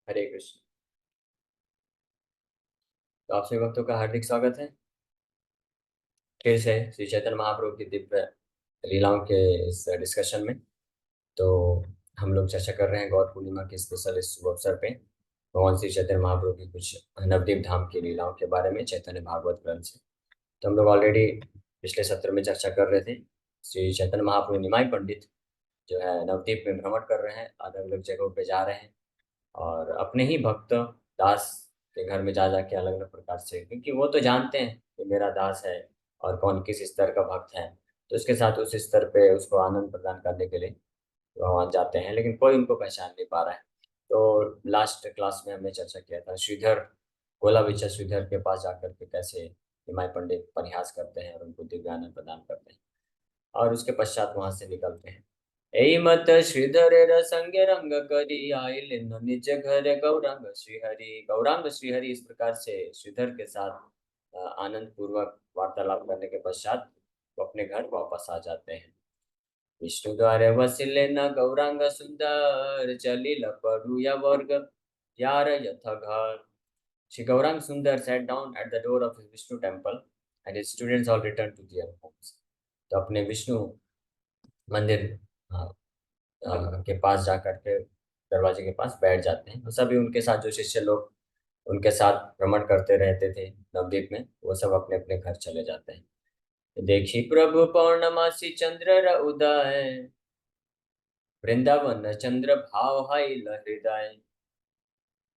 हरे कृष्ण। तो आप सभी भक्तों का हार्दिक स्वागत है फिर से श्री चैतन्य महाप्रभु की दिव्य लीलाओं के इस डिस्कशन में। तो हम लोग चर्चा कर रहे हैं गौर पूर्णिमा के स्पेशल इस शुभ अवसर पे भगवान श्री चैतन्य महाप्रभु की कुछ नवदीप धाम की लीलाओं के बारे में चैतन्य भागवत ग्रंथ से। तो हम लोग ऑलरेडी पिछले सत्र में चर्चा कर रहे थे। श्री चैतन्य महाप्रभु निमाई पंडित जो है नवद्वीप में भ्रमण कर रहे हैं, अलग अलग जगहों पे जा रहे हैं और अपने ही भक्त दास के घर में जा जाके अलग अलग प्रकार से, क्योंकि वो तो जानते हैं कि मेरा दास है और कौन किस स्तर का भक्त है, तो उसके साथ उस स्तर पे उसको आनंद प्रदान करने के लिए भगवान जाते हैं, लेकिन कोई उनको पहचान नहीं पा रहा है। तो लास्ट क्लास में हमने चर्चा किया था श्रीधर गोला विचार श्रीधर के पास जाकर के कैसे निमाई पंडित परिहास करते हैं और उनको दिव्य आनंद प्रदान करते हैं और उसके पश्चात वहां से निकलते हैं। एई मत श्रीधर संग रंग करी आइल निज घर गौरांग श्रीहरि। गौरांग श्रीहरि इस प्रकार से श्रीधर के साथ आनंद पूर्वक वार्तालाप करने के पश्चात वो अपने घर वापस आ जाते हैं। विष्णु द्वारे वसिले न गौरांग सुंदर चलिल पड़ु या वर्ग यार यथ घर। Sri Gaurang Sundar sat down at the door of his Vishnu temple and his students all returned to their homes. तो अपने विष्णु मंदिर अ, के पास जाकर के दरवाजे के पास बैठ जाते हैं। तो सभी उनके साथ जो शिष्य लोग उनके साथ भ्रमण करते रहते थे नवद्वीप में, वो सब अपने अपने घर चले जाते हैं। देखी प्रभु पौर्णमासी चंद्र उदय वृंदावन चंद्र भाव हाई हृदय।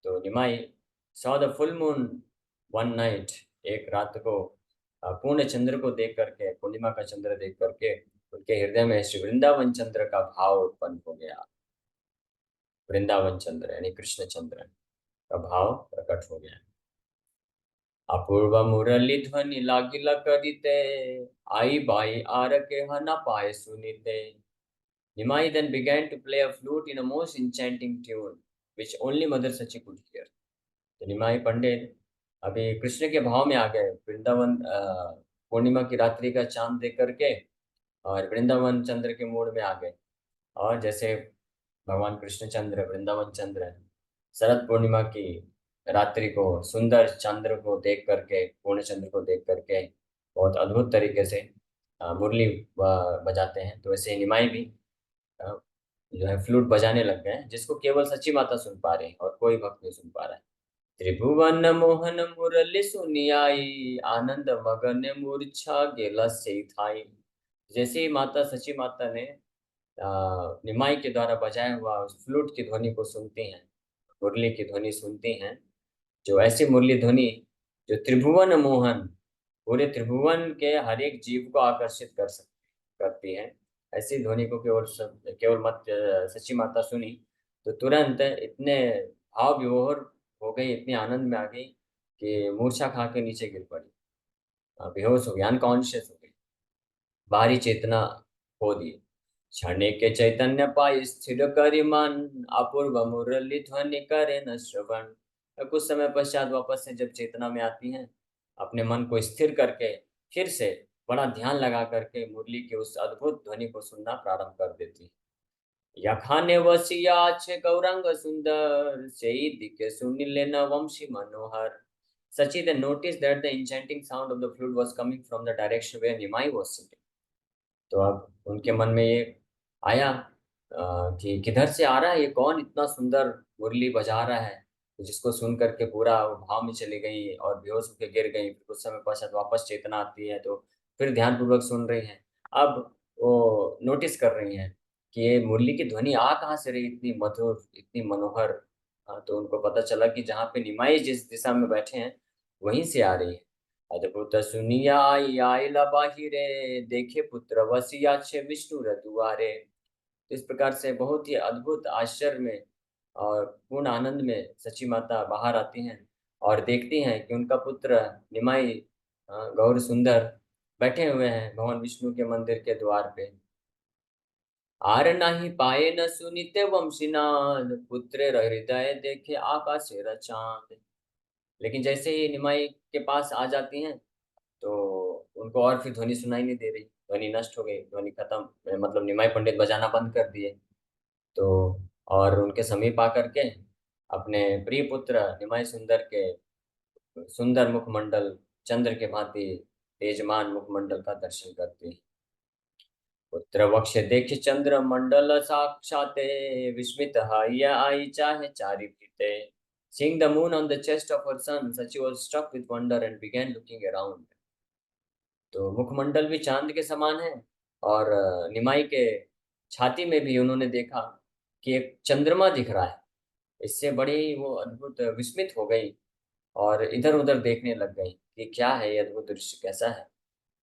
तो Nimai saw the full moon one night, एक रात को पूर्ण चंद्र को देख करके, पूर्णिमा का चंद्र देख करके उनके हृदय में श्री वृंदावन चंद्र का भाव उत्पन्न हो गया। वृंदावन चंद्र यानी कृष्ण चंद्र का भाव प्रकट हो गया। अपूर्व मुरली ध्वनि लागिला करिते आई बाई आर के हना पाए सुनीते। Nimai then began to play a flute in a most enchanting tune, which only Mother Sachi could hear. तो निमाई पंडित अभी कृष्ण के भाव में आ गए। वृंदावन पूर्णिमा की रात्रि का चांद देख करके और वृंदावन चंद्र के मूड में आ गए। और जैसे भगवान कृष्णचंद्र वृंदावन चंद्र शरद पूर्णिमा की रात्रि को सुंदर चंद्र को देख करके, पूर्ण चंद्र को देख करके बहुत अद्भुत तरीके से मुरली बजाते हैं, तो वैसे निमाई भी अ, जो है फ्लूट बजाने लग गए हैं, जिसको केवल सच्ची माता सुन पा रही हैं और कोई भक्त नहीं सुन पा रहा है। त्रिभुवन मोहन मुरली सुनियाई आनंद मगन मूर्छा गेला से थाई। जैसे ही माता सची माता ने निमाई के द्वारा बजाया हुआ उस फ्लूट की ध्वनि को सुनती हैं, मुरली की ध्वनि सुनती हैं, जो ऐसी मुरली ध्वनि जो त्रिभुवन मोहन, पूरे त्रिभुवन के हर एक जीव को आकर्षित करती है, ऐसी ध्वनि को केवल मत सच्ची माता सुनी तो तुरंत इतने भाव विभोर हो गई, इतनी आनंद में आ गई कि मूर्छा खा के नीचे गिर पड़ी, बेहोश हो गई, अनकॉन्शियस हो गई, बाहरी चेतना खो दी। क्षणे के चैतन्य पाई स्थिर करि मन अपूर्व मुरली ध्वनि करे न श्रवण। कुछ समय पश्चात वापस से जब चेतना में आती हैं, अपने मन को स्थिर करके फिर से बड़ा ध्यान लगा करके मुरली के उस अद्भुत ध्वनि को सुनना प्रारंभ कर देती है। यखाने वसिया छे गौरांग सुंदर से दिखे सुनिले न वंशी मनोहर। Sachi then noticed that the enchanting sound of the flute was coming from the direction where Nimai was sitting. तो अब उनके मन में ये आया कि किधर से आ रहा है, ये कौन इतना सुंदर मुरली बजा रहा है, जिसको सुन करके पूरा वो भाव में चली गई और बेहोश होकर गिर गई। फिर कुछ समय पश्चात वापस चेतना आती है तो फिर ध्यानपूर्वक सुन रही हैं। अब वो नोटिस कर रही हैं कि ये मुरली की ध्वनि आ कहाँ से रही, इतनी मधुर, इतनी मनोहर। तो उनको पता चला कि जहाँ पे निमाई जिस दिशा में बैठे हैं वहीं से आ रही है। अद्भुत सुनिया आइला बाहिरे देखे पुत्र वसिया छे विष्णु रघुआरे। तो इस प्रकार से बहुत ही अद्भुत आश्चर्य में और पूर्ण आनंद में सची माता बाहर आती हैं और देखती हैं कि उनका पुत्र निमाई गौर सुंदर बैठे हुए हैं भगवान विष्णु के मंदिर के द्वार पे। आर नाही पाए न सुनिते वंशीनाद पुत्र हृदय देखे आकाशे चांद। लेकिन जैसे ही निमाई के पास आ जाती हैं तो उनको और फिर ध्वनि सुनाई नहीं दे रही, ध्वनि नष्ट हो गई, ध्वनि खत्म, मतलब निमाई पंडित बजाना बंद कर दिए। तो और उनके समीप आकर के अपने प्रिय पुत्र निमाय सुंदर के सुंदर मुखमंडल चंद्र के भांति तेजमान मुखमंडल का दर्शन करती है। पुत्र वक्ष देख चंद्र मंडल साक्षाते, विस्मित हय आई चाहे चारि पीते। Seeing the moon on the chest of her son, Sachi was struck with wonder and began looking around. तो मुखमंडल भी चांद के समान है, और निमाई के छाती में भी उन्होंने देखा कि एक चंद्रमा दिख रहा है। इससे बड़ी वो अद्भुत विस्मित हो गई और इधर उधर देखने लग गई कि क्या है ये अद्भुत दृश्य, कैसा है।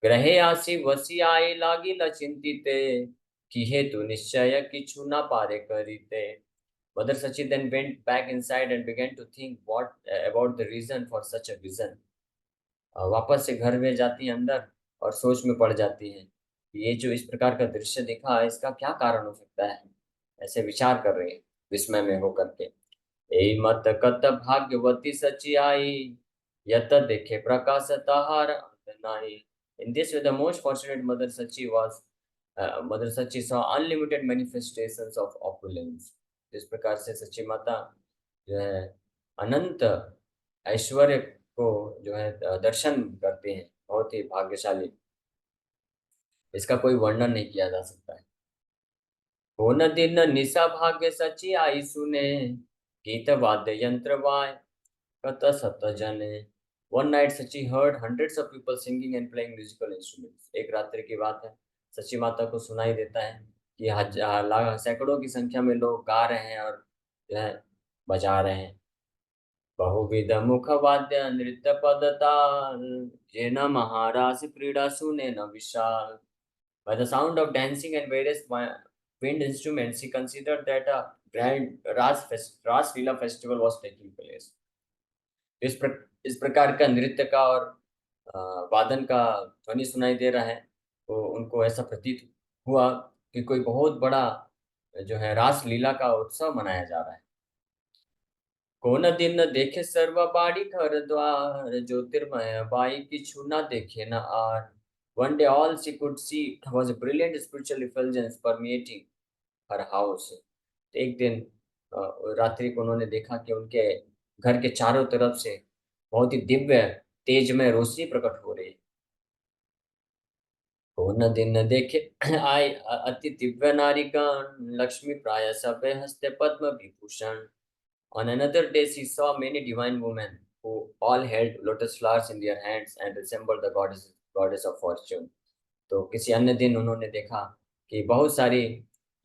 ग्रहे आसी वसी आई लागी न चिंतिते, कि हेतु निश्चय किछु न पारे करीते। Mother Sachi then went back inside and began to think what about the reason for such a vision. वापस से घर में जाती है अंदर और सोच में पड़ जाती है कि ये जो इस प्रकार का दृश्य दिखा है इसका क्या कारण हो सकता है। ऐसे विचार कर रही है विस्मय में होकर के। ए मत कत भाग्यवती सची आई, यत देखे प्रकाश तहार अंत नाही। In this way, the most fortunate Mother Sachi saw unlimited manifestations of opulence. जिस प्रकार से सच्ची माता जो है अनंत ऐश्वर्य को जो है दर्शन करते हैं, बहुत ही भाग्यशाली। इसका कोई वर्णन नहीं किया जा सकता है। हो न दिन निशा भाग्य सची आई सुने, गीत वाद्य यंत्र वाय कत सत जने। One night Sachi heard hundreds of people singing and playing musical instruments. एक रात्रि की बात है, सच्ची माता को सुनाई देता है कि सैकड़ों की संख्या में लोग गा रहे हैं और जो है बजा रहे हैं। बहुविध मुख वाद्य नृत्य पद ताल, ये न महारास क्रीड़ा सुने न विशाल। By the sound of dancing and various wind instruments, he considered that a grand Ras Leela festival was taking place. इस प्रकार का नृत्य का और वादन का ध्वनि सुनाई दे रहा है, तो उनको ऐसा प्रतीत हुआ कि कोई बहुत बड़ा जो है रास लीला का उत्सव मनाया जा रहा है। कोन दिन देखे सर्व बाड़ी घर द्वार, ज्योतिर्मय बाई किछु न देखे न are. One day all she could see was a brilliant spiritual effulgence permeating her house. एक दिन रात्रि को उन्होंने देखा कि उनके घर के चारों तरफ से बहुत ही दिव्य तेजमय रोशनी प्रकट हो रही है। कोन दिन देखे आई अति दिव्य नारीगण, लक्ष्मी प्राय सब हस्ते Padma Vibhushan. On another day, she saw many divine women who all held lotus flowers in their hands and resembled the goddess of fortune. तो किसी अन्य दिन उन्होंने देखा कि बहुत सारी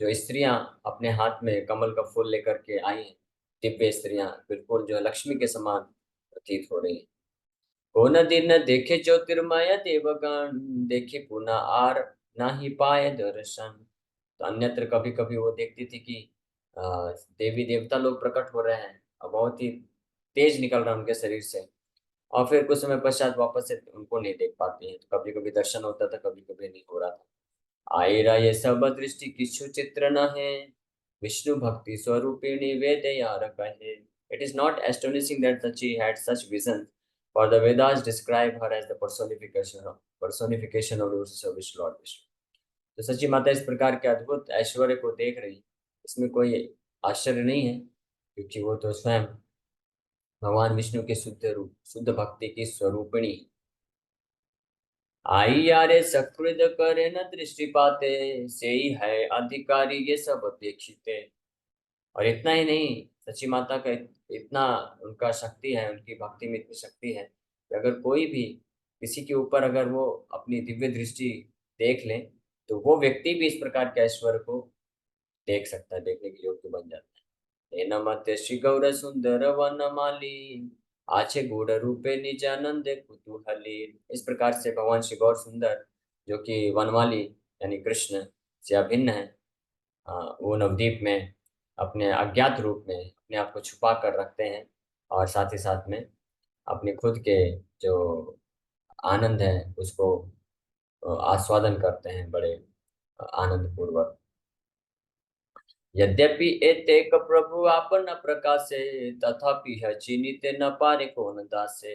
जो स्त्रियां अपने हाथ में कमल का फूल लेकर के आई हैं, दिव्य स्त्रियां बिल्कुल जो लक्ष्मी के समान प्रतीत हो रही हैं। कोन दिन देखे ज्योतिर्मय देवगण, देखे पुनः आर नाही पाए दर्शन। तो अन्यत्र कभी कभी वो देखती थी कि देवी देवता लोग प्रकट हो रहे हैं और बहुत ही तेज निकल रहा है उनके शरीर से, और फिर कुछ समय पश्चात वापस से उनको नहीं देख पाती है। तो कभी कभी दर्शन होता था, कभी कभी नहीं हो रहा था। आयरा ये सब दृष्टि किछु चित्र न है, विष्णु भक्ति स्वरूपिणी वेद यार कहे। It is not astonishing that she had such vision, for the Vedas describe her as the personification of devotees of Vishnu Lord Vishnu. तो सच्ची माता इस प्रकार के अद्भुत ऐश्वर्य को देख रही, इसमें कोई आश्चर्य नहीं है, क्योंकि वो तो स्वयं भगवान विष्णु के शुद्ध रूप, शुद्ध भक्ति की स्वरूपिणी। आई यारे सकृत करे न दृष्टि पाते, से ही है अधिकारी ये सब देखते। और इतना ही नहीं, सच्ची माता का इतना उनका शक्ति है, उनकी भक्ति में इतनी शक्ति है कि अगर कोई भी किसी के ऊपर अगर वो अपनी दिव्य दृष्टि देख ले, तो वो व्यक्ति भी इस प्रकार के ऐश्वर्य को देख सकता है, देखने के योग्य बन जाता है। हे नमते श्री गौर सुंदर वनमाली, आछे गूढ़ रूपे निजानंद कुतूहली। इस प्रकार से भगवान श्री गौर सुंदर जो कि वनमाली यानी कृष्ण से अभिन्न है, वो नवद्वीप में अपने अज्ञात रूप में अपने आप को छुपा कर रखते हैं, और साथ ही साथ में अपने खुद के जो आनंद है उसको आस्वादन करते हैं बड़े आनंद पूर्वक। यद्यपि एतेक प्रभु आपन प्रकाशे, तथापि यह चीनिते न पारे कौन दासे।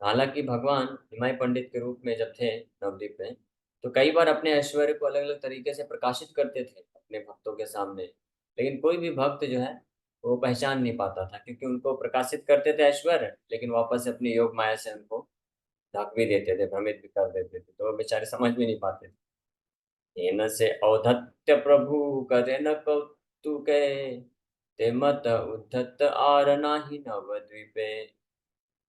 हालांकि भगवान निमाई पंडित के रूप में जब थे नवद्वीप में, तो कई बार अपने ऐश्वर्य को अलग अलग तरीके से प्रकाशित करते थे अपने भक्तों के सामने, लेकिन कोई भी भक्त जो है वो पहचान नहीं पाता था, क्योंकि उनको प्रकाशित करते थे ऐश्वर्य, लेकिन वापस से अपनी योग माया से उनको ढक भी देते थे, भ्रमित भी कर देते थे, तो वो बेचारे समझ भी नहीं पाते थे। हेन से औद्धत्य प्रभु करे न कौतुके, ते मत उद्धत आर नाही नवद्वीपे।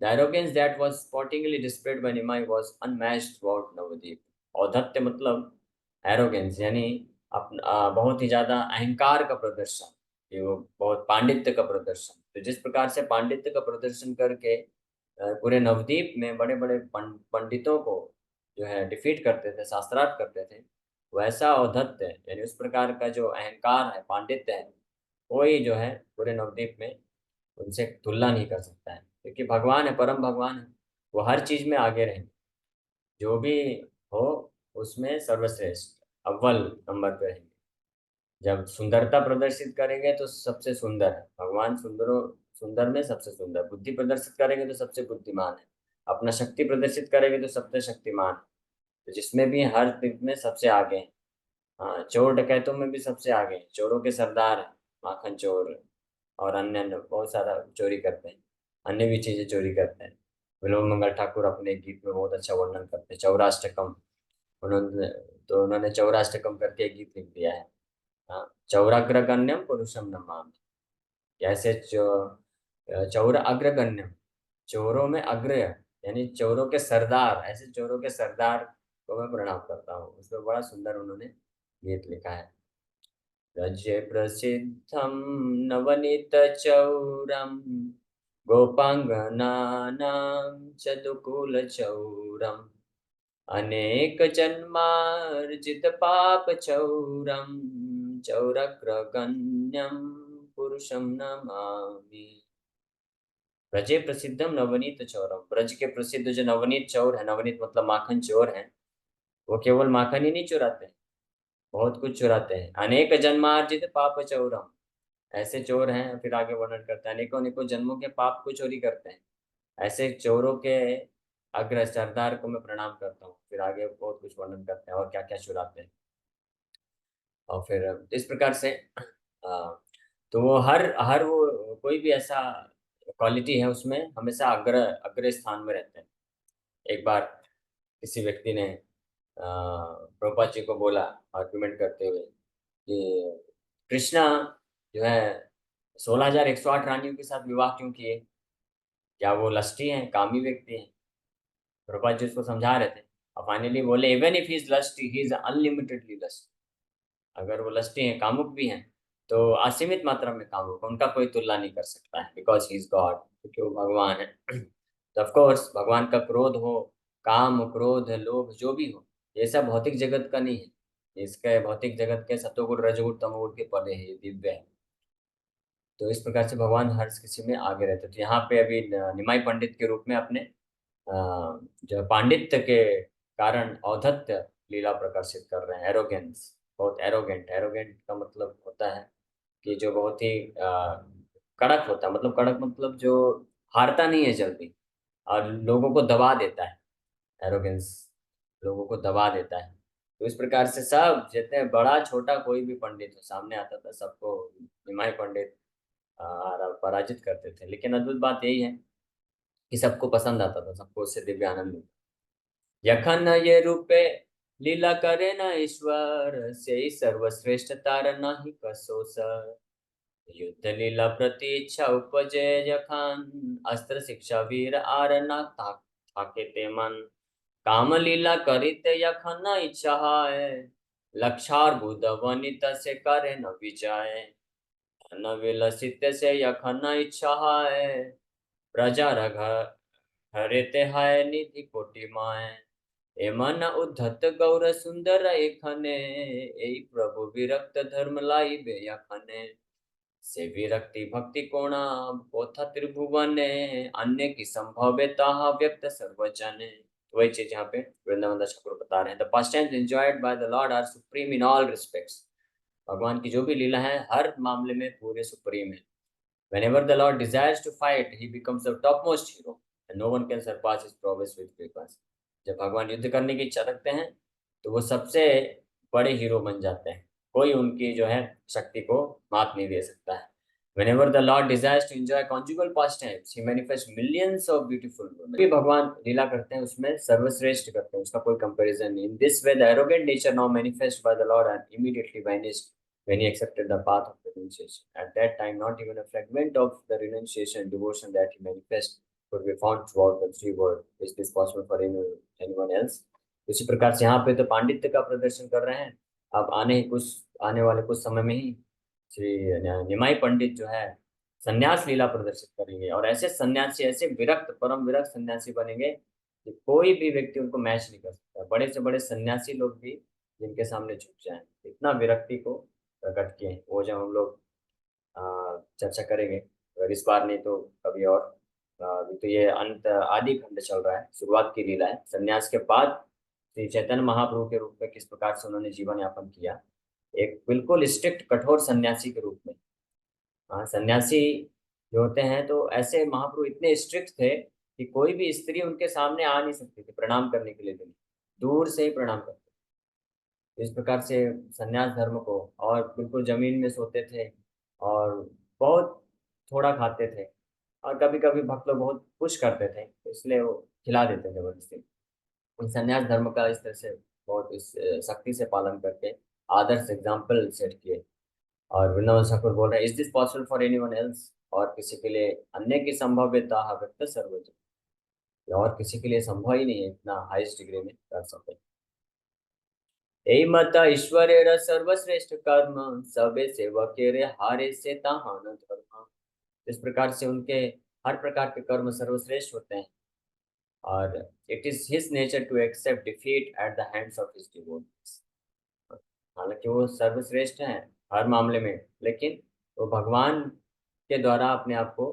The arrogance that was sportingly displayed by Nimai was unmatched throughout Navadip. औद्धत्य मतलब एरोगेंस, यानी बहुत ही ज्यादा अहंकार का प्रदर्शन, ये वो बहुत पांडित्य का प्रदर्शन। तो जिस प्रकार से पांडित्य का प्रदर्शन करके पूरे नवद्वीप में बड़े बड़े पंडितों को जो है डिफीट करते थे, शास्त्रार्थ करते थे, वैसा औद्धत्य यानी उस प्रकार का जो अहंकार है, पांडित्य है, कोई जो है पूरे नवद्वीप में उनसे तुलना नहीं कर सकता है, क्योंकि भगवान है, परम भगवान है। वो हर चीज में आगे रहेंगे, जो भी हो उसमें सर्वश्रेष्ठ अव्वल नंबर पे रहेंगे। जब सुंदरता प्रदर्शित करेंगे तो सबसे सुंदर है भगवान, सुंदरों सुंदर में सबसे सुंदर। बुद्धि प्रदर्शित करेंगे तो सबसे बुद्धिमान है। अपना शक्ति प्रदर्शित करेंगे तो सबसे शक्तिमान है। तो जिसमें भी हर दिक में सबसे आगे हैं। हाँ, चोर डकैतों में भी सबसे आगे हैं। चोरों के सरदार हैं माखन चोर, और अन्य अन्य बहुत सारा चोरी करते हैं, अन्य भी चीजें चोरी करते हैं। विनोद मंगल ठाकुर अपने गीत में बहुत अच्छा वर्णन करते हैं, चौराष्टकम। उन्होंने उन्होंने चौराष्टकम करके एक गीत लिख दिया है। हाँ, चौराग्रगण्यम पुरुषम नमामि। कैसे चौर अग्रगण्यम, चोरों में अग्र यानी चोरों के सरदार, ऐसे चोरों के सरदार को मैं प्रणाम करता हूँ। उसमें बड़ा सुंदर उन्होंने गीत लिखा है। रज्य प्रसिद्धं नवनीतचौरं, गोपाङ्गनानां च दुकूलचौरम्, अनेकजन्मार्जितपापचौरं, चौरग्रगण्यं पुरुषं नमामि। ब्रजे प्रसिद्धम नवनीत चौरम, ब्रज के प्रसिद्ध जो नवनीत चौर है, नवनीत मतलब माखन चोर है, वो केवल माखन ही नहीं चुराते हैं, बहुत कुछ चुराते हैं। अनेक जन्मार्जित पाप चौरम, ऐसे चोर हैं, फिर आगे वर्णन करते हैं, अनेकों अनेकों जन्मों के पाप को चोरी करते हैं। ऐसे चोरों के अग्र सरदार को मैं प्रणाम करता हूँ। फिर आगे बहुत कुछ वर्णन करते हैं और क्या क्या चुराते हैं। और फिर इस प्रकार से तो वो हर हर वो कोई भी ऐसा क्वालिटी है उसमें हमेशा अग्र अग्र स्थान में रहते हैं। एक बार किसी व्यक्ति ने प्रभुपाद जी को बोला, आर्गुमेंट करते हुए, कि कृष्णा जो है 16,108 रानियों के साथ विवाह क्यों किए? क्या वो लस्टी हैं, कामी व्यक्ति हैं? प्रभुपाद जी उसको समझा रहे थे, और फाइनली बोले, even if he is lusty, he is unlimitedly lust. अगर वो लस्टी हैं, कामुक भी हैं, तो असीमित मात्रा में कामुक, उनका कोई तुलना नहीं कर सकता है, बिकॉज ही इज गॉड, क्योंकि वो भगवान है। तो ऑफ कोर्स भगवान का क्रोध हो, काम क्रोध लोभ जो भी हो, ये सब भौतिक जगत का नहीं है। इसके भौतिक जगत के सतोगुण रजोगुण तमोगुण के पदे हैं, ये दिव्य है। तो इस प्रकार से भगवान हर किसी में आगे रहते। तो यहाँ पे अभी निमाई पंडित के रूप में अपने जो पांडित्य के कारण औद्धत्य लीला प्रकाशित कर रहे हैं। एरोगेंस, बहुत एरोगेंट। एरोगेंट का मतलब होता है कि जो बहुत ही कड़क होता है, मतलब कड़क मतलब जो हारता नहीं है जल्दी, और लोगों को दबा देता है। एरोगेंस लोगों को दबा देता है। तो इस प्रकार से सब जितने बड़ा छोटा कोई भी पंडित हो सामने आता था, सबको निमाई पंडित पराजित करते थे। लेकिन अद्भुत बात यही है कि सबको पसंद आता था, सबको उससे दिव्य आनंद मिलता। यखन ये रूपे लीला करे न ईश्वर, से ही सर्वश्रेष्ठ तार नाही कसो सर। युद्ध लीला प्रति इच्छा उपजे यखन, अस्त्र शिक्षा वीर आर ना थाके ते मन। काम लीला करिते यखन इच्छा है, लक्षार्बुद वनिता से करे न विचाय। न विलसित से यखन इच्छा है, प्रजा रघ हरिते हाय निधि कोटि माय। एमन उद्धत गौर सुंदर एखने, एई प्रभु विरक्त धर्म लाई बेयखने। से विरक्ति भक्ति कोणा कोथा त्रिभुवने, अन्य की संभवे ताहा व्यक्त सर्वजने। तो वही चीज यहाँ पे वृंदावन दास ठाकुर बता रहे हैं। The pastimes enjoyed by the Lord are supreme in all respects. भगवान की जो भी लीला है हर मामले में पूरे सुप्रीम है। Whenever the Lord desires to fight, he becomes the topmost hero, and no one can surpass his prowess with weapons. जब भगवान युद्ध करने की इच्छा रखते हैं, तो वो सबसे बड़े हीरो बन जाते हैं। कोई उनकी जो है शक्ति को मात नहीं दे सकता है। Whenever the Lord desires to enjoy conjugal pastimes, he manifests millions of beautiful women. भी भगवान लीला करते हैं उसमें सर्वश्रेष्ठ करते हैं, उसका कोई कंपैरिजन नहीं. In this way, the arrogant nature now manifest by the Lord and immediately vanished when he accepted the path of renunciation. At that time, not even a fragment of the renunciation and devotion that he manifests could be found throughout the three world. Is this possible for anyone else? उसी प्रकार से यहाँ पे तो पांडित्य का प्रदर्शन कर रहे हैं. अब आने वाले कुछ समय में ही श्री निमाई पंडित जो है सन्यास लीला प्रदर्शित करेंगे, और ऐसे सन्यासी, ऐसे विरक्त, परम विरक्त सन्यासी बनेंगे कि कोई भी व्यक्ति उनको मैच नहीं कर सकता. बड़े से बड़े सन्यासी लोग भी जिनके सामने झुक जाएं, इतना विरक्ति को प्रकट किए. वो जब हम लोग चर्चा करेंगे, अगर इस बार नहीं तो कभी और. अभी तो ये अंत आदि खंड चल रहा है, शुरुआत की लीला है. सन्यास के बाद श्री चैतन्य महाप्रभु के रूप में किस प्रकार से उन्होंने जीवन यापन किया, एक बिल्कुल स्ट्रिक्ट कठोर सन्यासी के रूप में. हाँ, सन्यासी जो होते हैं तो ऐसे महाप्रभु इतने स्ट्रिक्ट थे कि कोई भी स्त्री उनके सामने आ नहीं सकती थी प्रणाम करने के लिए, भी दूर से ही प्रणाम करते. इस प्रकार से सन्यास धर्म को, और बिल्कुल जमीन में सोते थे और बहुत थोड़ा खाते थे, और कभी कभी भक्त लोग बहुत पुश करते थे तो इसलिए वो खिला देते थे जबरदस्ती. संन्यास धर्म का इस तरह से बहुत इस सख्ती से पालन करके आदर्श एग्जाम्पल सेट किए. और वृंदावन ठाकुर बोल रहे हैं, is this possible for anyone else? और किसी के लिए अन्य की संभव्यता व्यक्त सर्वजन, और किसी के लिए संभव ही नहीं है इतना हाईएस्ट डिग्री में कर सके. यही मत ईश्वरेर सर्वश्रेष्ठ कर्म, सबे सेवके रे हारे से ताहान धर्म. इस प्रकार से उनके हर प्रकार के कर्म सर्वश्रेष्ठ होते हैं, और it is his nature to accept defeat at the hands of his devotees. हालांकि वो सर्वश्रेष्ठ हैं हर मामले में, लेकिन वो भगवान के द्वारा अपने आप को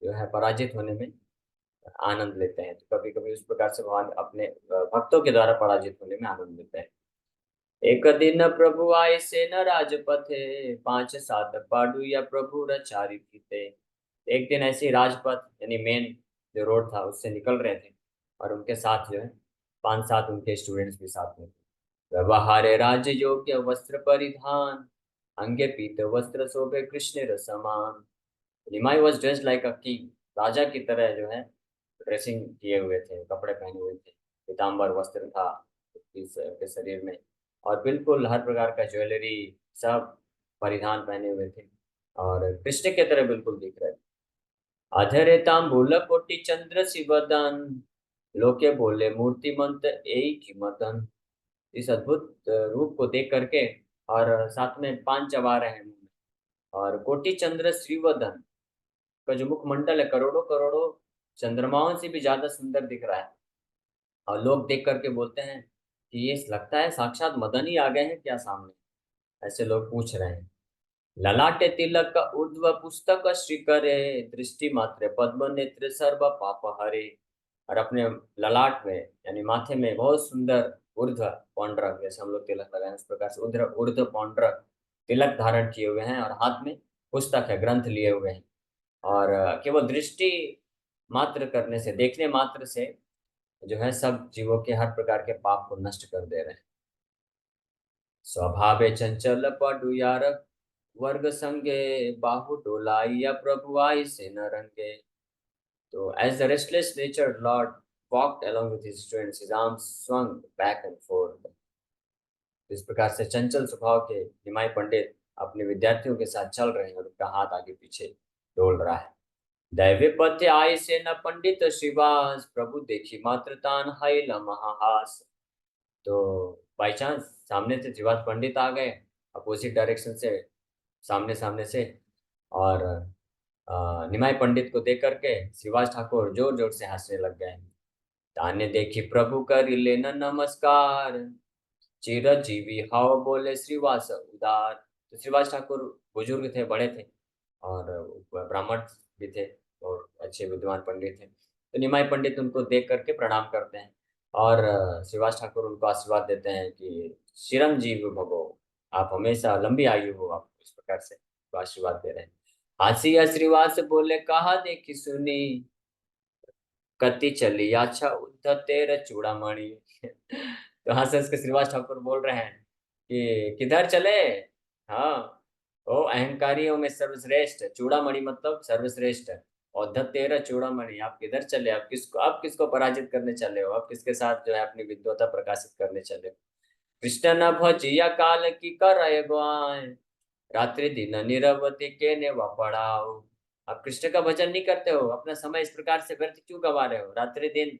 जो है पराजित होने में आनंद लेते हैं. तो कभी कभी उस प्रकार से भगवान अपने भक्तों के द्वारा पराजित होने में आनंद लेते हैं. एक दिन प्रभु आए से न राजपथे, पांच सात पाडू या प्रभु रचारी थे. एक दिन ऐसे ही राजपथ यानी मेन जो रोड था उससे निकल रहे थे, और उनके साथ जो है पांच सात उनके स्टूडेंट्स भी साथ में थे. व्यवहारे राज्य योग्य वस्त्र परिधान, अंगे पीत वस्त्र शोभे कृष्ण रसमान. Nimai was dressed like a king. राजा की तरह जो है ड्रेसिंग किए हुए थे, कपड़े पहने हुए थे, पीताम्बर वस्त्र था के शरीर में, और बिल्कुल हर प्रकार का ज्वेलरी सब परिधान पहने हुए थे, और कृष्ण के तरह बिल्कुल दिख रहे थे. अधरे तांबूल कोटि चंद्र शिवदन, लोके बोले मूर्तिमंत एक मदन. इस अद्भुत रूप को देख करके, और साथ में पान चबा रहे हैं मुंह में, और कोटि चंद्र श्रीवदन का जो मुखमंडल है करोड़ों करोड़ों चंद्रमाओं से भी ज्यादा सुंदर दिख रहा है. और लोग देख करके बोलते हैं कि ये लगता है साक्षात मदन ही आ गए हैं क्या सामने, ऐसे लोग पूछ रहे हैं. ललाटे तिलक का ऊर्ध्व पुस्तक श्रीकरे, दृष्टि मात्र पद्म नेत्र सर्व पाप हरे. और अपने ललाट में यानी माथे में बहुत सुंदर ऊर्ध्व पौंड्रक, जैसे हम लोग तिलक लगाए उस प्रकार से ऊर्ध्व ऊर्ध्व पौंड्रक तिलक धारण किए हुए हैं, और हाथ में पुस्तक है, ग्रंथ लिए हुए हैं. और केवल दृष्टि मात्र करने से, देखने मात्र से जो है सब जीवों के हर प्रकार के पाप को नष्ट कर दे रहे हैं. स्वभावे चंचल पडु यारक, वर्ग संगे बाहु डोलाइया प्रभु आई से न रंगे. तो as the restless natured Lord walked along with his students, his arms swung back and forth. इस प्रकार से चंचल स्वभाव के निमाई पंडित अपने विद्यार्थियों के साथ चल रहे हैं, और उनका हाथ आगे पीछे डोल रहा है. दैवी पथ्य आय से न पंडित श्रीवास, प्रभु देखी मात्र तान हाइल महाहास. तो बाई चांस सामने से जीवास पंडित आ गए, अपोजिट डायरेक्शन से, सामने सामने से, और निमाई पंडित को देख करके श्रीवास ठाकुर जोर जोर से हंसने लग गए. ताने देखी प्रभु कर लेना नमस्कार, चिरजीवी हाव बोले श्रीवास उदार. तो श्रीवास ठाकुर बुजुर्ग थे, बड़े थे, और ब्राह्मण भी थे, और अच्छे विद्वान पंडित थे. तो निमाई पंडित उनको देख करके प्रणाम करते हैं, और श्रीवास ठाकुर उनको आशीर्वाद देते हैं कि चिरंजीव भवो, आप हमेशा लंबी आयु हो, आप इस प्रकार से तो आशीर्वाद दे रहे हैं. हासिया श्रीवास बोले कहा देखी सुनी, कति चली अच्छा उद्धत तेरे चूड़ामणि. तो हंस हंस के श्रीवास ठाकुर बोल रहे हैं कि किधर चले. हाँ, ओ अहंकारियों में सर्वश्रेष्ठ, चूड़ामणि मतलब सर्वश्रेष्ठ। और तेरा चूड़ामणि, आप किधर चले, आप किसको पराजित करने चले हो, आप किसके साथ जो है अपनी विद्वता प्रकाशित करने चले हो। कृष्ण न भजिया काल की कर गुआए, रात्रि दिन निरवधि के ने पढ़ाओ। आप कृष्ण का भजन नहीं करते हो, अपना समय इस प्रकार से व्यर्थ क्यों गवा रहे हो, रात्रि दिन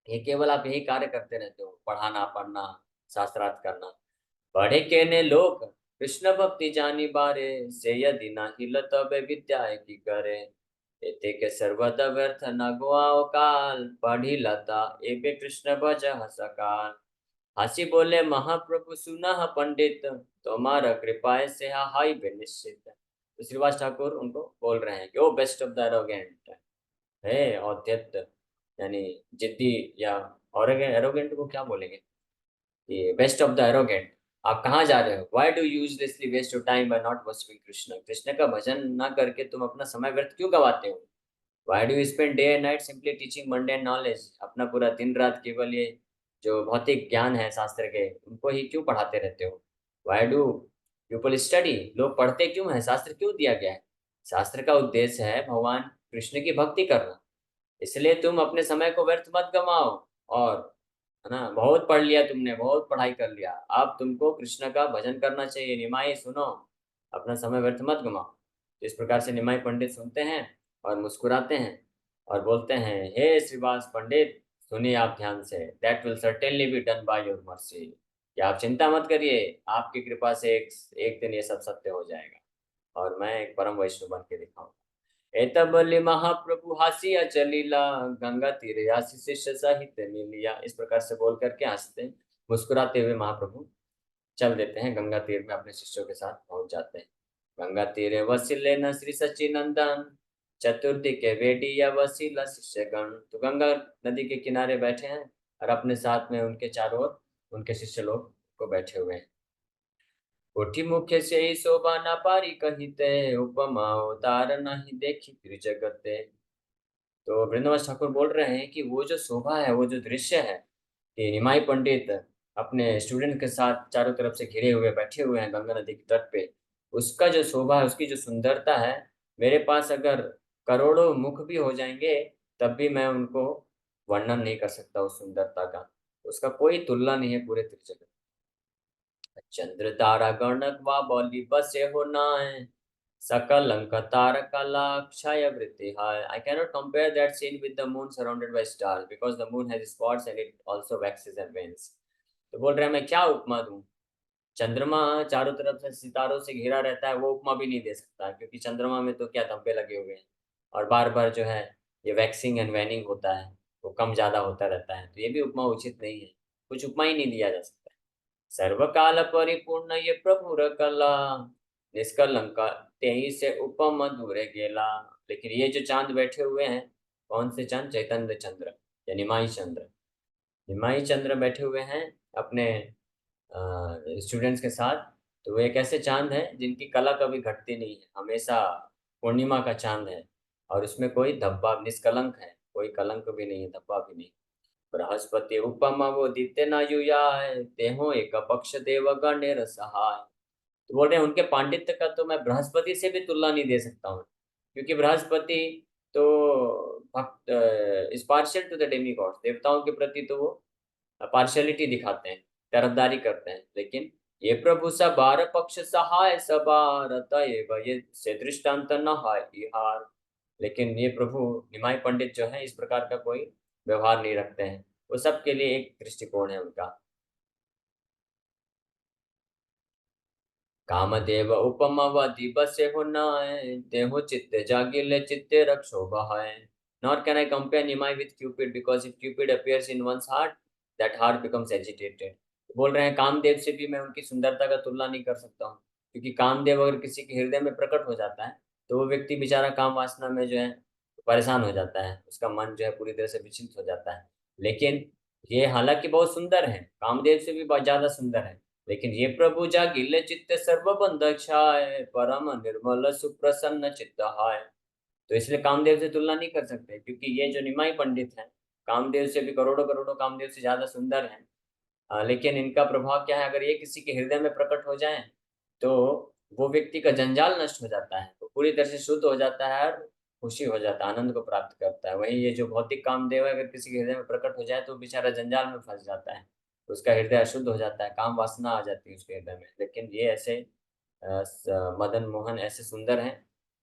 ये केवल आप यही कार्य करते रहते हो, पढ़ाना पढ़ना, शास्त्रार्थ करना। पढ़े के ने लोग कृष्ण भक्ति जानी बारे, से यदि ना हिल तबे विद्या की करे। एते के सर्वदा व्यर्थ न गुआओ काल, पढ़ी लता एबे कृष्ण भज सकाल। हंसी बोले महाप्रभु सुना पंडित, तुम्हारा कृपा से हाई बे निश्चित। तो श्रीवास ठाकुर उनको बोल रहे हैं कि ओ बेस्ट ऑफ द एरोगेंट है, औद्यत यानी जिद्दी, या और एरोगेंट को क्या बोलेंगे, ये बेस्ट ऑफ द एरोगेंट। आप कहाँ जा रहे हो, why do uselessly waste your time by not worshipping Krishna, Krishna का भजन ना करके तुम अपना समय व्यर्थ क्यों गवाते हो। Why do you spend day and night simply teaching Monday knowledge, अपना पूरा दिन रात केवल ये जो भौतिक ज्ञान है शास्त्र के उनको ही क्यों पढ़ाते रहते हो। वाई डू पीपल स्टडी, लोग पढ़ते क्यों है, शास्त्र क्यों दिया गया है। शास्त्र का उद्देश्य है भगवान कृष्ण की भक्ति करना, इसलिए तुम अपने समय को व्यर्थ मत गवाओ। और है ना, बहुत पढ़ लिया तुमने, बहुत पढ़ाई कर लिया, अब तुमको कृष्ण का भजन करना चाहिए, निमाई सुनो, अपना समय व्यर्थ मत गवाओ। तो इस प्रकार से निमाई पंडित सुनते हैं और मुस्कुराते हैं और बोलते हैं, हे श्रीवास पंडित, सुनिए आप ध्यान से, that will certainly be done by your mercy, कि आप चिंता मत करिए, आपकी कृपा से एक दिन ये सब सत्य हो जाएगा और मैं एक परम वैष्णव बन के दिखाऊंगा। एतबल्लि महाप्रभु हासिया चलीला, गंगा तीरे आशीष शिष्य सहित मिलिया। इस प्रकार से बोल करके हंसते मुस्कुराते हुए महाप्रभु चल देते हैं, गंगा तीर में अपने शिष्यों के साथ पहुंच जाते हैं। गंगा तीरे वसिले न श्री सच्चिनंदन, चतुर्थी के वेदिया वसीला शिष्यगण। तो गंगा नदी के किनारे बैठे हैं और अपने साथ में उनके चारों ओर उनके शिष्य लोग को बैठे हुए हैं। कोटि मुख्य से ही शोभा न पारी कहिते, उपमा उदार नहीं देखी फिर जगते। तो वृंदावन ठाकुर बोल रहे हैं कि वो जो शोभा है, वो जो दृश्य है कि निमाई पंडित अपने स्टूडेंट के साथ चारों तरफ से घिरे हुए बैठे हुए हैं गंगा नदी के तट पे, उसका जो शोभा है, उसकी जो सुंदरता है, मेरे पास अगर करोड़ों मुख भी हो जाएंगे तब भी मैं उनको वर्णन नहीं कर सकता उस सुंदरता का। उसका कोई तुलना नहीं है पूरे त्रिजगत। चंद्र तारा गणक वा बौली बसे हो नाय, सकल अंक तारका लाक्षाय वृत्ति हाय। I cannot compare that scene with the moon surrounded by stars because the moon has spots and it also waxes and wanes। तो बोल रहे हैं मैं क्या उपमा दूं, चंद्रमा चारों तरफ से सितारों से घिरा रहता है, वो उपमा भी नहीं दे सकता क्योंकि चंद्रमा में तो क्या धब्बे लगे हुए हैं और बार बार जो है ये वैक्सिंग एंड वैनिंग होता है, वो कम ज्यादा होता रहता है, तो ये भी उपमा उचित नहीं है, कुछ उपमा ही नहीं दिया जा सकता। सर्वकाल परिपूर्ण ये प्रभुर कला, निष्कलंका तेई से उपम दूरे गेला। लेकिन ये जो चांद बैठे हुए हैं, कौन से चांद, चैतन्य चंद्र या निमाई चंद्र, निमाई चंद्र बैठे हुए हैं अपने स्टूडेंट्स के साथ। तो वो एक ऐसे चांद है जिनकी कला कभी घटती नहीं है, हमेशा पूर्णिमा का चांद है और उसमें कोई धब्बा, निष्कलंक है, कोई कलंक भी नहीं है, धब्बा भी नहीं। बृहस्पति उपमा वो दित्य न युयाय, तेहो एक पक्ष देव गणेर सहाय। तो बोल रहे हैं उनके पांडित्य का तो मैं बृहस्पति से भी तुलना नहीं दे सकता हूँ, क्योंकि बृहस्पति तो भक्त is partial two the Demi God's, देवताओं के प्रति तो वो पार्शियलिटी दिखाते हैं, तरफदारी करते हैं, लेकिन ये प्रभु सबार पक्ष सहाय सबार तय ये से दृष्टांत न हाय हार। लेकिन ये प्रभु निमाई पंडित जो है इस प्रकार का कोई व्यवहार नहीं रखते हैं, वो सबके लिए एक दृष्टिकोण है उनका। कामदेव उपमा वदि बसे हो नाय, तेहो चित्ते जागिले चित्ते रक्षो बहाय। Nor can I compare Nimai with Cupid because if Cupid appears in one's heart, that heart becomes agitated। बोल रहे हैं कामदेव से भी मैं उनकी सुंदरता का तुलना नहीं कर सकता हूँ, क्योंकि कामदेव अगर किसी के हृदय में प्रकट हो जाता है तो वो व्यक्ति बेचारा काम वासना में जो है परेशान हो जाता है, उसका मन जो है पूरी तरह से विचलित हो जाता है। लेकिन ये हालांकि बहुत सुंदर है, कामदेव से भी बहुत ज्यादा सुंदर है, लेकिन ये प्रभु जागिले चित्ते सर्वबंध छाय, परम निर्मल सुप्रसन्न चित्त हाय। तो इसलिए कामदेव से तुलना नहीं कर सकते, क्योंकि ये जो निमाई पंडित हैं, कामदेव से भी करोड़ों करोड़ों कामदेव से ज्यादा सुंदर हैं। लेकिन इनका प्रभाव क्या है, अगर ये किसी के हृदय में प्रकट हो जाए तो वो व्यक्ति का जंजाल नष्ट हो जाता है, वो पूरी तरह से शुद्ध हो जाता है और खुशी हो जाता है, आनंद को प्राप्त करता है। वहीं ये जो भौतिक कामदेव है, अगर किसी के हृदय में प्रकट हो जाए तो बेचारा जंजाल में फंस जाता है, उसका हृदय अशुद्ध हो जाता है, काम वासना आ जाती है उसके हृदय में। लेकिन ये ऐसे मदन मोहन ऐसे सुंदर हैं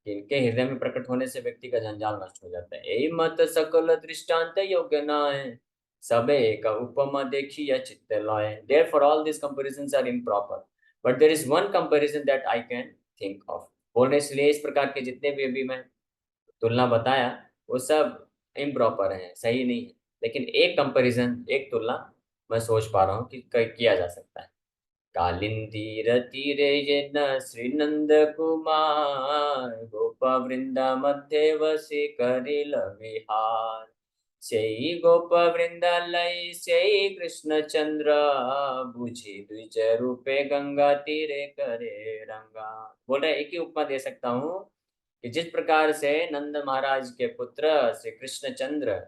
कि इनके हृदय में प्रकट होने से व्यक्ति का जंजाल नष्ट हो जाता है। यही मत सकल दृष्टांत योग्य नाय, सबे एक उपमा देखी या चित्त लाए। Therefore all these comparisons are improper, but there is one comparison that I can think of। बोल रहे इसलिए इस प्रकार के जितने भी अभी मैं तुलना बताया वो सब इम्प्रॉपर है, सही नहीं है। लेकिन एक कंपैरिजन, एक तुलना मैं सोच पा रहा हूँ कि किया जा सकता है। कालिंदी रतीरे येन श्रीनंद कुमार, गोप वृंदा मध्य वसी करिल विहार। सेई गोप वृंदालय सेई कृष्ण चंद्र, बुझी द्विज रूपे गंगा तीरे करे रंगा। बोल रहे एक ही उपमा दे सकता हूँ कि जिस प्रकार से नंद महाराज के पुत्र श्री कृष्ण चंद्र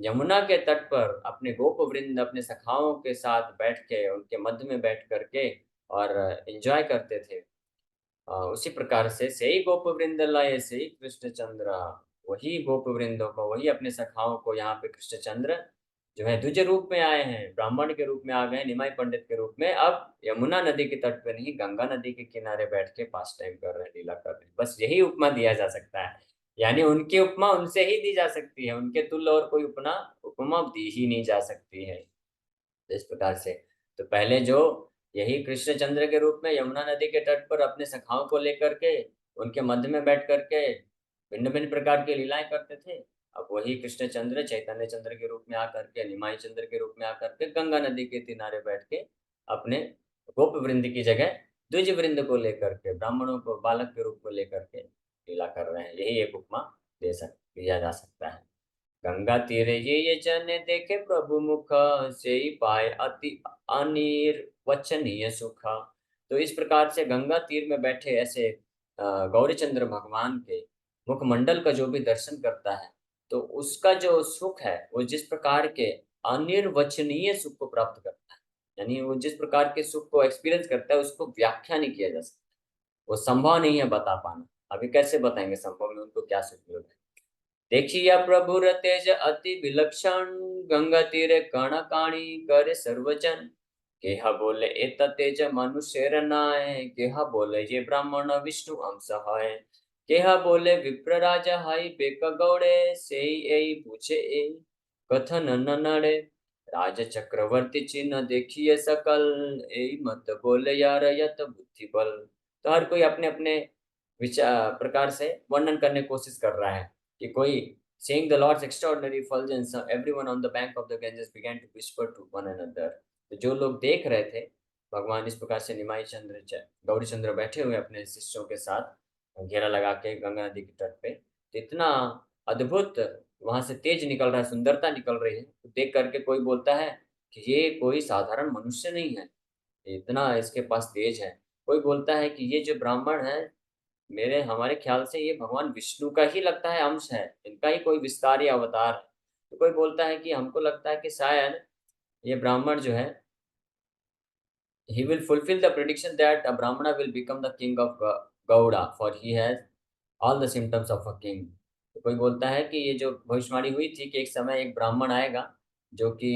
यमुना के तट पर अपने गोप वृंद अपने सखाओं के साथ बैठ के उनके मध्य में बैठ करके और एंजॉय करते थे, उसी प्रकार से ही गोप वृंद लाए से ही कृष्ण चंद्र। वही गोप वृंदों को, वही अपने सखाओं को यहाँ पे कृष्ण चंद्र जो है द्विज रूप में आए हैं, ब्राह्मण के रूप में आ गए, निमाई पंडित के रूप में। अब यमुना नदी के तट पे नहीं, गंगा नदी के किनारे बैठ के पास टाइम कर रहे हैं, लीला कर रहे हैं। बस यही उपमा दिया जा सकता है, यानी उनकी उपमा उनसे ही दी जा सकती है, उनके तुल्य और कोई उपना उपमा दी ही नहीं जा सकती है। इस प्रकार से तो पहले जो यही कृष्णचंद्र के रूप में यमुना नदी के तट पर अपने सखाओं को लेकर के उनके मध्य में बैठ करके भिन्न भिन्न प्रकार की लीलाएं करते थे, अब वही कृष्णचंद्र चैतन्य चंद्र के रूप में आकर के, निमाई चंद्र के रूप में आकर के गंगा नदी के किनारे बैठ के अपने गोप वृंद की जगह द्विज वृंद को लेकर के, ब्राह्मणों को बालक के रूप को लेकर के लीला कर रहे हैं। यही एक उपमा दिया जा सकता है। गंगा तीरे ये जन देखे प्रभु मुख, से ही पाए अति अनिर्वचनीय सुख। तो इस प्रकार से गंगा तीर में बैठे ऐसे गौरीचंद्र भगवान के मुखमंडल का जो भी दर्शन करता है तो उसका जो सुख है वो जिस प्रकार के अनिर्वचनीय सुख को प्राप्त करता है, यानी वो जिस प्रकार के सुख को एक्सपीरियंस करता है उसको व्याख्या नहीं किया जा सकता, वो संभव नहीं है बता पाना। अभी कैसे बताएंगे संभव में उनको क्या सुख मिल रहा है। देखिया प्रभु तेज अति विलक्षण, गंगा तीरे कण काणी करे सर्वजन। केहा बोले एत तेज मनुष्य रनाए, केहा बोले ये ब्राह्मण विष्णु अंश है। केहा बोले विप्र राजा हाई बेक गौड़े, से एई पूछे ए कथन न नड़े। राज चक्रवर्ती चिन्ह देखिए सकल, ए मत बोले यार यत बुद्धि बल। तो हर कोई अपने अपने विचार प्रकार से वर्णन करने की कोशिश कर रहा है कि कोई seeing the Lord's extraordinary effulgence, everyone on the bank of the Ganges began to whisper to one another। तो जो लोग देख रहे थे भगवान इस प्रकार से निमाई चंद्र गौरी चंद्र बैठे हुए अपने शिष्यों के साथ घेरा लगा के गंगा नदी के तट पे, तो इतना अद्भुत वहां से तेज निकल रहा है, सुंदरता निकल रही है, तो देख करके कोई बोलता है कि ये कोई साधारण मनुष्य नहीं है, इतना इसके पास तेज है। कोई बोलता है कि ये जो ब्राह्मण है मेरे हमारे ख्याल से ये भगवान विष्णु का ही लगता है अंश है, इनका ही कोई विस्तार या अवतार है। तो कोई बोलता है कि हमको लगता है कि शायद ये ब्राह्मण जो है he will fulfill the prediction that a brahmana will become the king of Gauda, for he has all the symptoms of a king। तो कोई बोलता है कि ये जो भविष्यवाणी हुई थी कि एक समय एक ब्राह्मण आएगा जो कि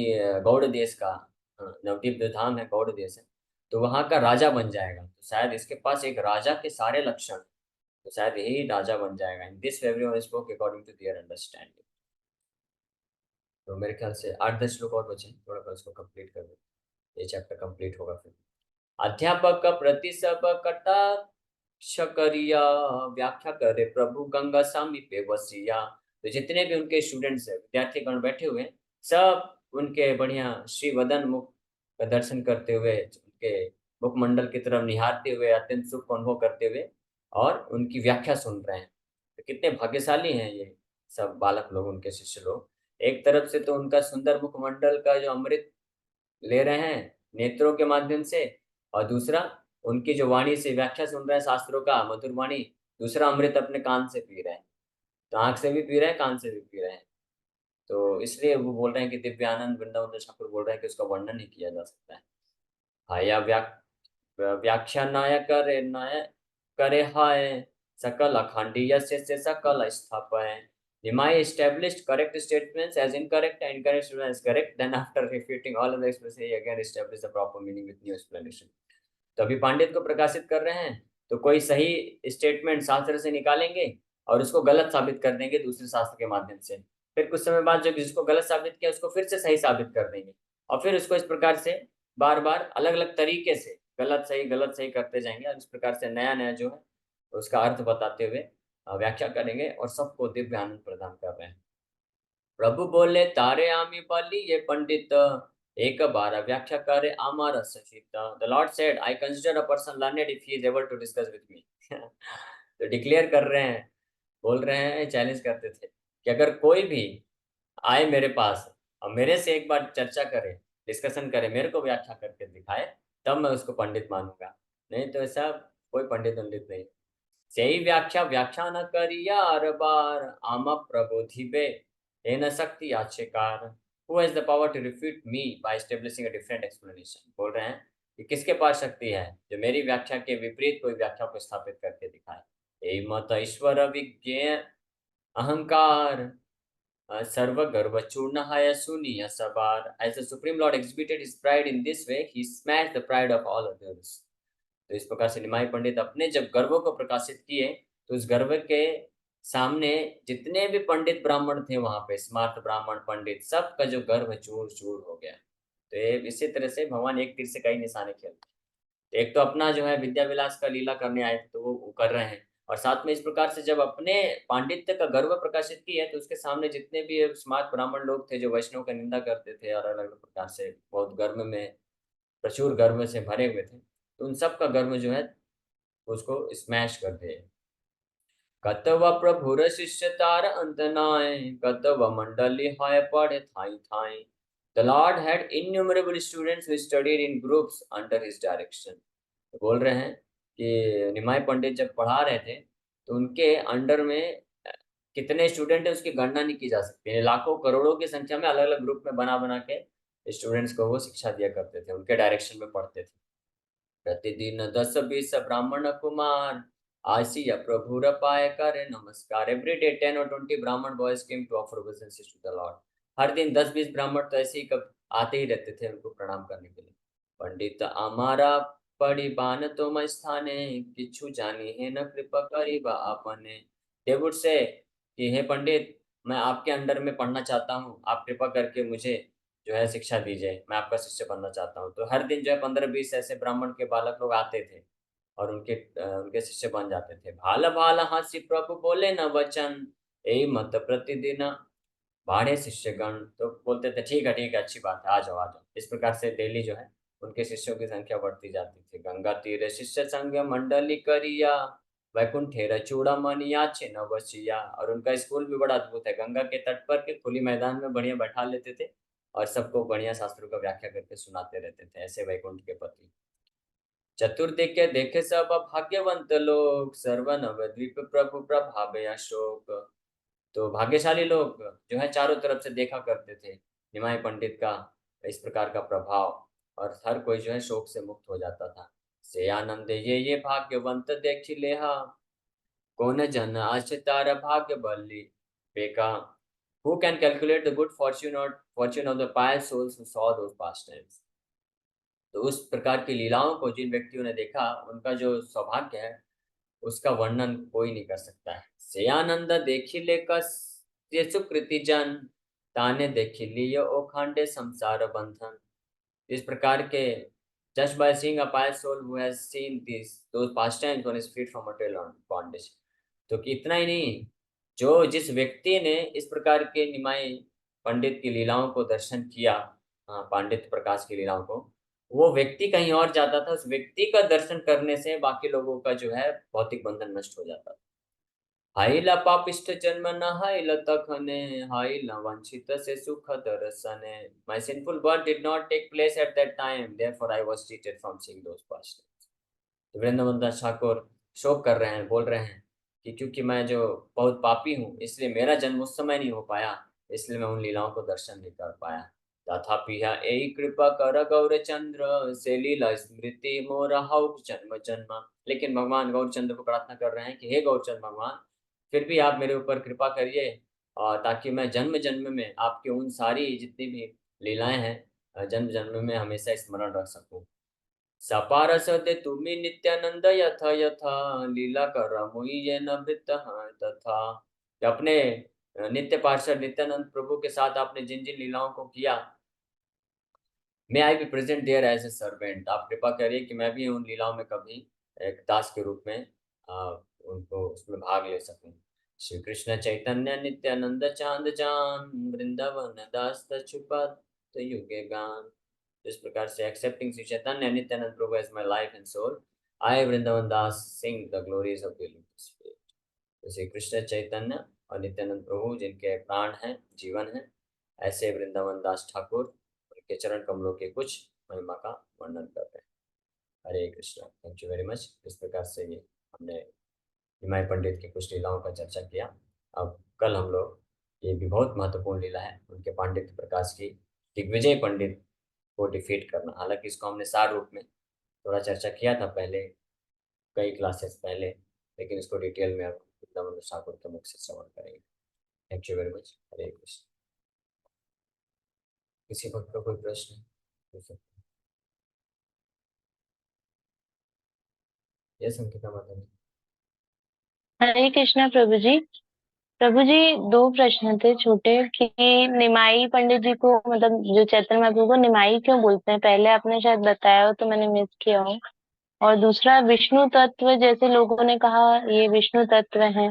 गौड़ देश का, नवद्वीप जो धाम है गौड़ देश है, तो वहां का राजा बन जाएगा। तो शायद इसके पास एक राजा के सारे लक्षण, तो शायद यही राजा बन जाएगा। In this everyone spoke according to their understanding. तो मेरे ख्याल से 8-10 श्लोक और बचे, थोड़ा सा इसको कंप्लीट कर दो, ये चैप्टर कंप्लीट होगा फिर। अध्यापक प्रति सब कटाक्ष करिया, व्याख्या करे प्रभु गंगा समीपे वसिया। तो जितने भी उनके स्टूडेंट्स है, विद्यार्थी गण बैठे हुए हैं, सब उनके बढ़िया श्री वदन मुख का दर्शन करते हुए, उनके मुखमंडल की तरफ निहारते हुए, अत्यंत सुख को अनुभव करते हुए और उनकी व्याख्या सुन रहे हैं। तो कितने भाग्यशाली हैं ये सब बालक लोग, उनके शिष्य लोग। एक तरफ से तो उनका सुंदर मुखमंडल का जो अमृत ले रहे हैं नेत्रों के माध्यम से, और दूसरा उनकी जो वाणी से व्याख्या सुन रहे हैं शास्त्रों का मधुर वाणी, दूसरा अमृत अपने कान से पी रहे हैं। तो आंख से भी पी रहे हैं, कान से भी पी रहे हैं। तो इसलिए वो बोल रहे हैं कि दिव्यानंद वृंदावन ठाकुर बोल रहे हैं कि उसका वर्णन नहीं किया जा सकता है। हाँ, या व्याख्या नय करे हाय सकल अखंडीय से सकल स्थापय Nimai established correct statements as incorrect and incorrect statements as correct. Then after refuting all of the expressions, he again established the proper meaning with new explanation. तो अभी पांडित को प्रकाशित कर रहे हैं, तो कोई सही स्टेटमेंट शास्त्र से निकालेंगे और उसको गलत साबित कर देंगे दूसरे शास्त्र के माध्यम से। फिर कुछ समय बाद जब जिसको गलत साबित किया उसको फिर से सही साबित कर देंगे और फिर उसको इस प्रकार से बार बार अलग अलग तरीके से गलत सही करते जाएंगे और इस प्रकार से नया नया जो है उसका अर्थ बताते हुए व्याख्या करेंगे और सबको दिव्य आनंद प्रदान कर रहे हैं। प्रभु बोले तारे आमी पाली ये पंडित एक बार व्याख्या करे आमार सचित। The lord said I consider a person learned if he is able to discuss with me. तो डिक्लेयर कर रहे हैं, बोल रहे हैं, चैलेंज करते थे कि अगर कोई भी आए मेरे पास और मेरे से एक बार चर्चा करे, डिस्कशन करे, मेरे को व्याख्या करके दिखाए, तब मैं उसको पंडित मानूंगा, नहीं तो ऐसा कोई पंडित नहीं। सही व्याख्या व्याख्या न करिया अर बार आम प्रबोधिबे न शक्ति आच्छेकार। Who has the power to refute me by establishing a different explanation. बोल रहे हैं कि किसके पास शक्ति है जो मेरी व्याख्या के विपरीत कोई व्याख्या को स्थापित करके दिखाए। यही मत ईश्वर विज्ञ अहंकार सर्व गर्व चूर्ण है सुनिय सबार। As the Supreme Lord exhibited his pride in this way, he smashed the pride of all others. तो इस प्रकार से निमाई पंडित अपने जब गर्व को प्रकाशित किए तो उस गर्व के सामने जितने भी पंडित ब्राह्मण थे वहां पे, स्मार्त ब्राह्मण पंडित, सबका जो गर्व चूर चूर हो गया। तो ये इसी तरह से भगवान एक तीर से कई निशाने खेलते हैं। तो एक तो अपना जो है विद्या विलास का लीला करने आए थे तो वो कर रहे हैं, और साथ में इस प्रकार से जब अपने पांडित्य का गर्व प्रकाशित किया तो उसके सामने जितने भी स्मार्त ब्राह्मण लोग थे जो वैष्णव का निंदा करते थे और अलग अलग प्रकार से बहुत गर्व में, प्रचुर गर्व से भरे हुए थे, तो उन सब का गर्व जो है उसको स्मैश कर दे। कतव प्रभुर शिष्य तार अंत नाय कतव मंडली हाय पढ़े थाई थाई। The Lord had innumerable students who studied in groups under his direction. तो बोल रहे हैं कि निमाई पंडित जब पढ़ा रहे थे तो उनके अंडर में कितने स्टूडेंट है उसकी गणना नहीं की जा सकती। लाखों करोड़ों की संख्या में अलग अलग ग्रुप में बना बना के स्टूडेंट्स को वो शिक्षा दिया करते थे, उनके डायरेक्शन में पढ़ते थे। प्रतिदिन 10-20 ब्राह्मण कुमार आसिया प्रभु पाए करे नमस्कार। एवरी डे 10 और 20 Brahmin boys came to offer obeisance to the lord. हर दिन 10-20 ब्राह्मण तो ऐसे ही कब आते ही रहते थे उनको प्रणाम करने के लिए। पंडित हमारा पड़ी बान तो मैं स्थाने किच्छु जानी है न कृपा करीबा आपने। दे वुड से कि हे पंडित, मैं आपके अंडर में पढ़ना चाहता हूँ, आप कृपा करके मुझे जो है शिक्षा दीजिए, मैं आपका शिष्य बनना चाहता हूँ। तो हर दिन जो है 15-20 ऐसे ब्राह्मण के बालक लोग आते थे और उनके शिष्य बन जाते थे। भाल भाल हास्य प्रभु बोले न वचन यही मत प्रतिदिन बाढ़े शिष्यगण। तो बोलते थे ठीक है, अच्छी बात है, आ जाओ। इस प्रकार से डेली जो है उनके शिष्यों की संख्या बढ़ती जाती थी। गंगा तीरे शिष्य संग मंडली करिया वैकुंठेर चूड़ामणि याचे न बसिया। और उनका स्कूल भी बड़ा अद्भुत है, गंगा के तट पर के खुली मैदान में बढ़िया बैठा लेते थे और सबको बढ़िया शास्त्रों का व्याख्या करके सुनाते रहते थे, ऐसे वैकुंठ के पति। चतुर्दिके देखे सब भाग्यवंत लोग सर्वन द्वीप प्रभु प्रभावे अशोक। तो भाग्यशाली लोग जो है चारों तरफ से देखा करते थे निमाई पंडित का इस प्रकार का प्रभाव, और हर कोई जो है शोक से मुक्त हो जाता था। से आनंद ये भाग्यवंत देखी लेहा कौन जन आश्रितार भाग्य बल्ली बेका। Who can calculate the good fortune of the pious souls who saw those pastimes? तो उस प्रकार की लीलाओं को जिन व्यक्तियों ने देखा उनका जो सौभाग्य है उसका वर्णन कोई नहीं कर सकता है। से आनंद देखी ले कस ये सुकृति जन ताने देखी लिय ओ खांडे संसार बंधन। इस प्रकार के just by seeing a pious soul who has seen those pastimes on his feet from material bondage। तो कि इतना ही नहीं, जो जिस व्यक्ति ने इस प्रकार के निमाई पंडित की लीलाओं को दर्शन किया, पांडित्य प्रकाश की लीलाओं को, वो व्यक्ति कहीं और जाता था, उस व्यक्ति का दर्शन करने से बाकी लोगों का जो है भौतिक बंधन नष्ट हो जाता था। हाइला पापिष्ठ जन्म न हाइला तखने हाइला वंचित से सुख दर्शने। My sinful birth did not take place at that time, therefore I was cheated from seeing those past lives। तो वृंदावन दास ठाकुर शोक कर रहे हैं, बोल रहे हैं कि क्योंकि मैं जो बहुत पापी हूँ इसलिए मेरा जन्म उस समय नहीं हो पाया, इसलिए मैं उन लीलाओं को दर्शन नहीं कर पाया। तथापि यह एहि कृपा कर गौरचंद्र से लीला स्मृति मोर हौ जन्म जन्म। लेकिन भगवान गौरचंद्र को प्रार्थना कर रहे हैं कि हे गौरचंद्र भगवान, फिर भी आप मेरे ऊपर कृपा करिए, और ताकि मैं जन्म जन्म में आपकी उन सारी जितनी भी लीलाएं हैं, जन्म जन्म में हमेशा स्मरण रख सकूं। सपारसते तुम्ही नित्यानंद यथ यथ, लीला कर मुई ये न वृत्त तथा। कि अपने नित्य पार्षद नित्यानंद प्रभु के साथ आपने जिन जिन लीलाओं को किया, मैं I be present there as a servant. आप कृपा करिए कि मैं भी उन लीलाओं में कभी एक दास के रूप में उनको उसमें भाग ले सकूं। श्री कृष्ण चैतन्य नित्यानंद चांद जान, वृंदावन दास छुपत युगे गान। इस प्रकार से accepting Shri Chaitanya Nityananda Prabhu as my life and soul, I Vrindavan Das sing the glories of the spirit. तो श्री कृष्ण चैतन्य और नित्यानंद प्रभु जिनके प्राण हैं, जीवन है, ऐसे वृंदावन दास ठाकुर उनके चरण कमलों के कुछ महिमा का वर्णन कर रहे हैं। Hare Krishna, thank you very much. इस प्रकार से ये हमने निमाई पंडित की कुछ लीलाओं का चर्चा किया। अब कल हम लोग, ये भी बहुत महत्वपूर्ण लीला है, उनके पांडित्य प्रकाश की दिग्विजय पंडित को डिफीट करना। हालांकि इसको हमने सार रूप में थोड़ा चर्चा किया था पहले, कई क्लासेस पहले, लेकिन इसको डिटेल में अब वृंदावन ठाकुर के मुख से श्रवण करेंगे। Thank you very much. Hare Krishna. किसी भक्त का कोई प्रश्न है? पूछ सकते हैं। यस अंकिता माता जी। हरे कृष्णा प्रभु जी। प्रभु जी, दो प्रश्न थे छोटे कि निमाई पंडित जी को, मतलब जो चैतन्य महाप्रभु को निमाई क्यों बोलते हैं? पहले आपने शायद बताया हो तो मैंने मिस किया हो। और दूसरा, विष्णु तत्व जैसे लोगों ने कहा ये विष्णु तत्व है,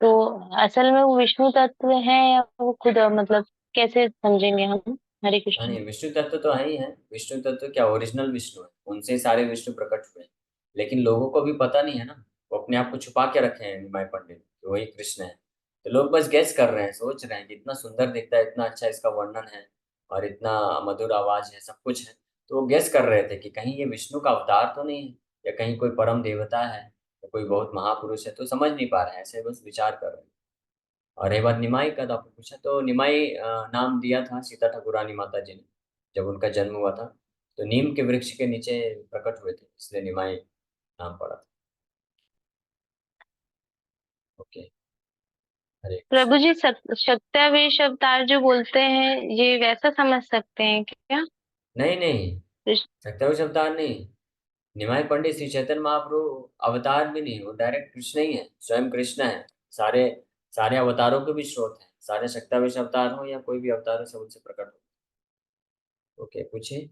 तो असल में वो विष्णु तत्व है या वो खुद, मतलब कैसे समझेंगे हम? हरे हाँ कृष्ण। नहीं, विष्णु तत्व तो है ही है। विष्णु तत्व क्या ओरिजिनल विष्णु है, उनसे ही सारे विष्णु प्रकट हुए हैं। लेकिन लोगों को भी पता नहीं है ना, वो अपने आप को छुपा के रखे हैं निमाई पंडित कि वही कृष्ण है। तो लोग बस गैस कर रहे हैं, सोच रहे हैं कि इतना सुंदर दिखता है, इतना अच्छा इसका वर्णन है, और इतना मधुर आवाज है, सब कुछ है। तो वो गैस कर रहे थे कि कहीं ये विष्णु का अवतार तो नहीं है, या कहीं कोई परम देवता है, या कोई बहुत महापुरुष है, तो समझ नहीं पा रहे हैं, ऐसे बस विचार कर रहे हैं। और रही बात निमाई का, तो आपने पूछा, तो निमाई नाम दिया था सीता ठाकुरानी माता जी ने जब उनका जन्म हुआ था। तो नीम के वृक्ष के नीचे प्रकट हुए थे, इसलिए निमाई नाम पड़ा था। ओके। हरे कृष्ण। प्रभु जी, सत्यावेश अवतार जो बोलते हैं, ये वैसा समझ सकते हैं क्या? नहीं नहीं, सत्याविश अवतार नहीं। निमाई पंडित श्री चैतन्य महाप्रभु अवतार भी नहीं, वो डायरेक्ट कृष्ण ही है, स्वयं कृष्ण है। सारे सारे अवतारों के भी स्रोत हैं, सारे सत्याविश अवतार हो या कोई भी अवतार हो, सब उनसे प्रकट हो। ओके, पूछिए।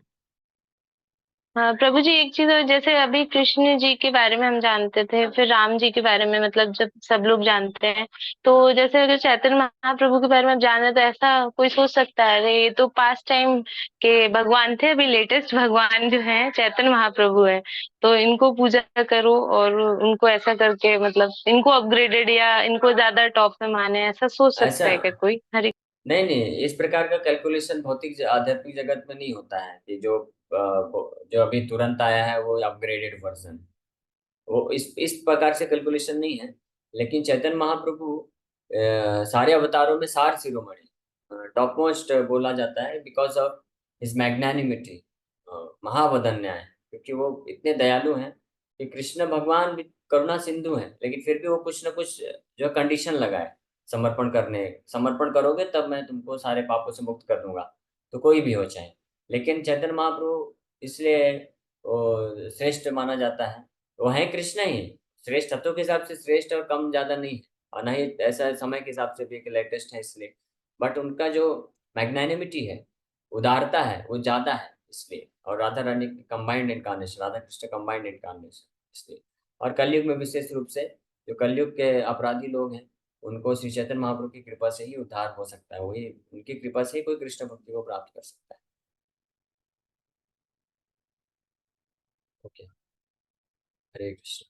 हाँ प्रभु जी, एक चीज और, जैसे अभी कृष्ण जी के बारे में हम जानते थे, फिर राम जी के बारे में, मतलब जब सब लोग जानते हैं, तो जैसे अगर चैतन्य महाप्रभु के बारे में आप जान रहे हैं, तो ऐसा कोई सोच सकता है अरे ये तो पास्ट टाइम के भगवान थे, अभी लेटेस्ट भगवान जो है चैतन्य महाप्रभु है, तो इनको पूजा करो और उनको ऐसा करके, मतलब इनको अपग्रेडेड या इनको ज्यादा टॉप में माने, ऐसा सोच ऐसा सकता है क्या कोई? हरे। नहीं नहीं, इस प्रकार का कैलकुलेशन भौतिक आध्यात्मिक जगत में नहीं होता है कि जो अभी तुरंत आया है वो अपग्रेडेड वर्जन, वो इस प्रकार से कैलकुलेशन नहीं है। लेकिन चैतन्य महाप्रभु सारे अवतारों में सार शिरोमणि, टॉप मोस्ट बोला जाता है, बिकॉज ऑफ हिज मैग्नानिमिटी, महावदन्य है, क्योंकि वो इतने दयालु हैं कि कृष्ण भगवान भी करुणा सिंधु हैं, लेकिन फिर भी वो कुछ ना कुछ जो कंडीशन लगाए समर्पण करने, समर्पण करोगे तब मैं तुमको सारे पापों से मुक्त कर दूंगा, तो कोई भी हो चाहे। लेकिन चैतन्य महाप्रभु इसलिए वो श्रेष्ठ माना जाता है, वो है कृष्ण ही, श्रेष्ठ तत्वों के हिसाब से श्रेष्ठ और कम ज्यादा नहीं है, और ना ही ऐसा समय के हिसाब से भी कि लेटेस्ट है इसलिए। बट उनका जो मैग्नानिमिटी है, उदारता है, वो ज्यादा है इसलिए। और राधा रानी की combined incarnation, Radha Krishna combined incarnation इसलिए। और कलयुग में विशेष रूप से जो कलयुग के अपराधी लोग हैं, उनको श्री चैतन्य महाप्रभु की कृपा से ही उद्धार हो सकता है, वही उनकी कृपा से ही कोई कृष्ण भक्ति को प्राप्त कर सकता है। ओके। हरे कृष्ण।